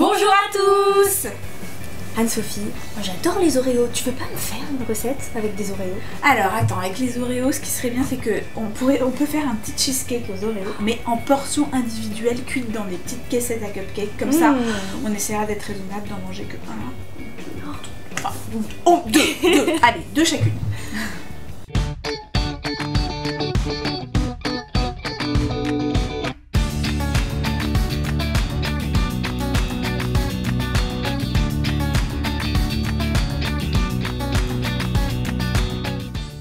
Bonjour à tous! Anne-Sophie, moi j'adore les Oreos. Tu veux pas me faire une recette avec des Oreos? Alors attends, avec les Oreos, ce qui serait bien c'est que on peut faire un petit cheesecake aux Oreos, mais en portions individuelles cuites dans des petites caissettes à cupcakes. Comme ça, on essaiera d'être raisonnable, d'en manger que un. Deux. Allez, deux chacune.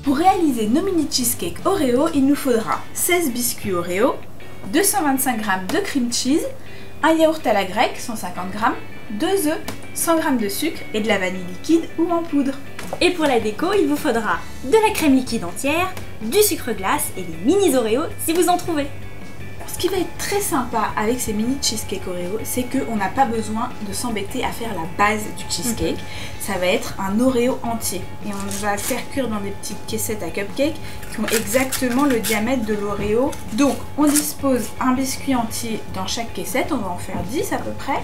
Pour réaliser nos mini cheesecakes Oreo, il nous faudra 16 biscuits Oreo, 225 g de cream cheese, un yaourt à la grecque, 150 g, 2 œufs, 100 g de sucre et de la vanille liquide ou en poudre. Et pour la déco, il vous faudra de la crème liquide entière, du sucre glace et des mini Oreos si vous en trouvez. Ce qui va être très sympa avec ces mini cheesecakes Oreo, c'est qu'on n'a pas besoin de s'embêter à faire la base du cheesecake. Ça va être un Oreo entier. Et on va faire cuire dans des petites caissettes à cupcakes qui ont exactement le diamètre de l'Oreo. Donc on dispose un biscuit entier dans chaque caissette, on va en faire 10 à peu près.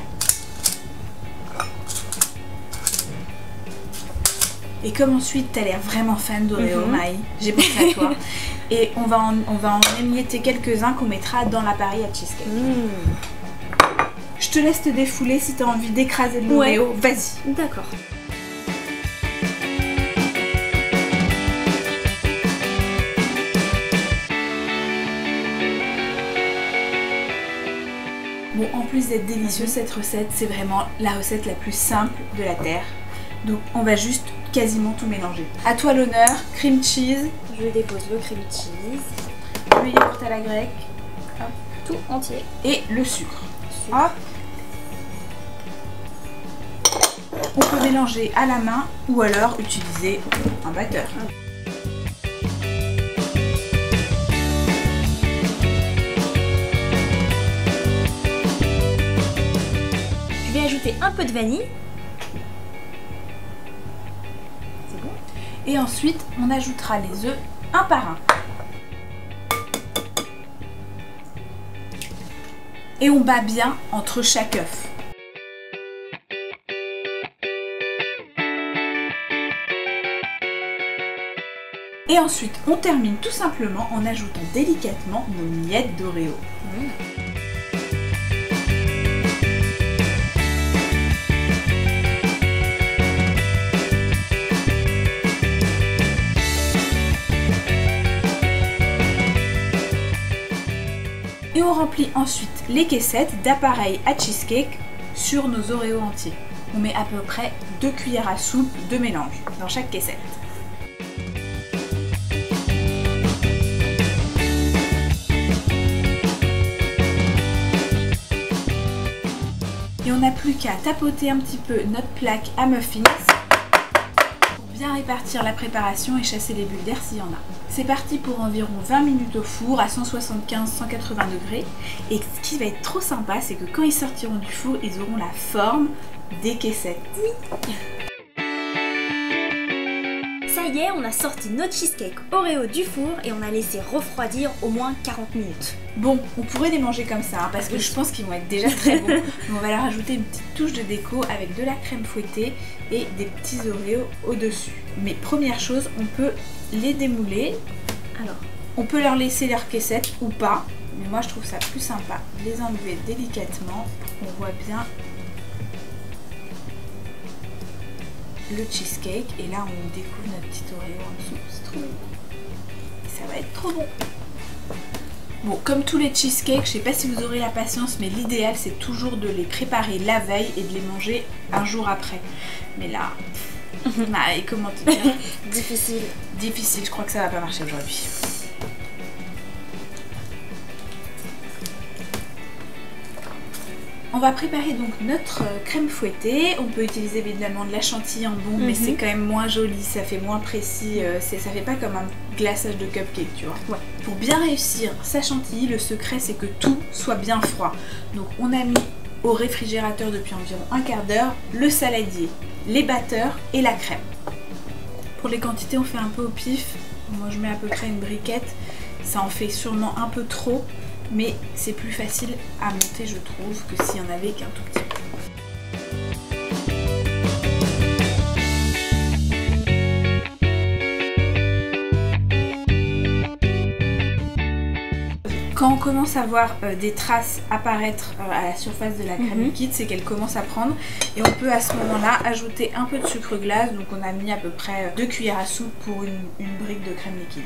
Et comme ensuite tu as l'air vraiment fan d'Oreo, Maï, j'ai pensé à toi. Et on va en émietter quelques-uns qu'on mettra dans l'appareil à cheesecake. Je te laisse te défouler si tu as envie d'écraser de l'Oreo. Ouais. Vas-y. D'accord. Bon, en plus d'être délicieuse cette recette, c'est vraiment la recette la plus simple de la terre. Donc on va juste quasiment tout mélanger. À toi l'honneur, cream cheese. Je dépose le cream cheese. Le yaourt à la grecque. Hop, tout entier. Et le sucre. Hop. On peut mélanger à la main ou alors utiliser un batteur. Je vais ajouter un peu de vanille. Et ensuite, on ajoutera les œufs un par un. Et on bat bien entre chaque œuf. Et ensuite, on termine tout simplement en ajoutant délicatement nos miettes d'Oreo. Et on remplit ensuite les caissettes d'appareils à cheesecake sur nos Oreos entiers. On met à peu près 2 cuillères à soupe de mélange dans chaque caissette. Et on n'a plus qu'à tapoter un petit peu notre plaque à muffins pour bien répartir la préparation et chasser les bulles d'air s'il y en a. C'est parti pour environ 20 minutes au four à 175-180 degrés. Et ce qui va être trop sympa, c'est que quand ils sortiront du four, ils auront la forme des caissettes. Ça y est, on a sorti notre cheesecake Oreo du four et on a laissé refroidir au moins 40 minutes. Bon, on pourrait les manger comme ça, hein, parce que je pense qu'ils vont être déjà très bons. Mais on va leur ajouter une petite touche de déco avec de la crème fouettée et des petits Oreos au-dessus. Mais première chose, on peut les démouler. Alors, on peut leur laisser leur caissette ou pas, mais moi je trouve ça plus sympa. Les enlever délicatement pour qu'on voit bien le cheesecake. Et là, on découvre notre petit Oreo en dessous. C'est trop bon. Et ça va être trop bon. Bon, comme tous les cheesecakes, je sais pas si vous aurez la patience, mais l'idéal c'est toujours de les préparer la veille et de les manger un jour après. Mais là, et comment te dire? Difficile. Difficile, je crois que ça va pas marcher aujourd'hui. On va préparer donc notre crème fouettée. On peut utiliser évidemment de la chantilly en bombe, mais c'est quand même moins joli, ça fait moins précis, ça fait pas comme un glaçage de cupcake, tu vois. Ouais. Pour bien réussir sa chantilly, le secret c'est que tout soit bien froid. Donc on a mis au réfrigérateur depuis environ un quart d'heure le saladier, les batteurs et la crème. Pour les quantités, on fait un peu au pif. Moi je mets à peu près une briquette, ça en fait sûrement un peu trop, mais c'est plus facile à monter je trouve que s'il y en avait qu'un tout petit peu. Quand on commence à voir des traces apparaître à la surface de la crème liquide, c'est qu'elle commence à prendre. Et on peut à ce moment-là ajouter un peu de sucre glace. Donc on a mis à peu près 2 cuillères à soupe pour une brique de crème liquide.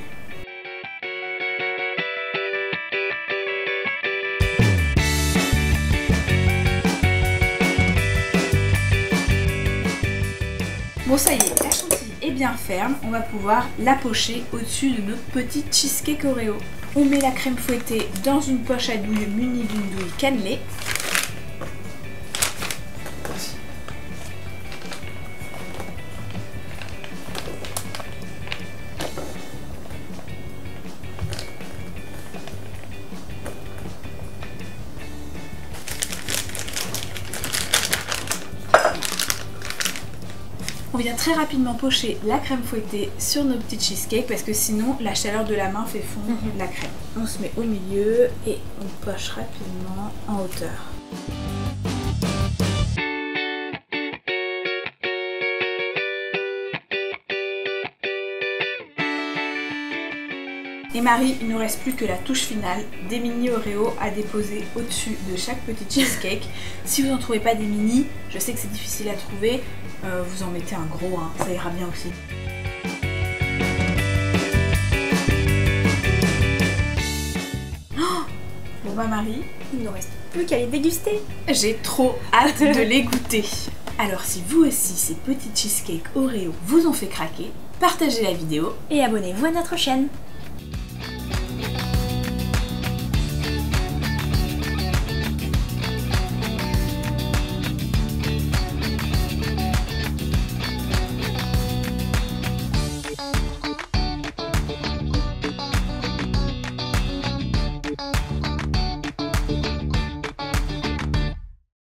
Bon ça y est, la chantilly est bien ferme, on va pouvoir la pocher au-dessus de notre petit cheesecake Oreo. On met la crème fouettée dans une poche à douille munie d'une douille cannelée. On vient très rapidement pocher la crème fouettée sur nos petits cheesecakes parce que sinon la chaleur de la main fait fondre la crème. On se met au milieu et on poche rapidement en hauteur. Et Marie, il ne nous reste plus que la touche finale, des mini Oreo à déposer au-dessus de chaque petit cheesecake. Si vous n'en trouvez pas des mini, je sais que c'est difficile à trouver, vous en mettez un gros, hein, ça ira bien aussi. Oh, bon bah Marie, il ne nous reste plus qu'à les déguster. J'ai trop hâte de les goûter. Alors si vous aussi ces petits cheesecakes Oreo vous ont fait craquer, partagez la vidéo et abonnez-vous à notre chaîne.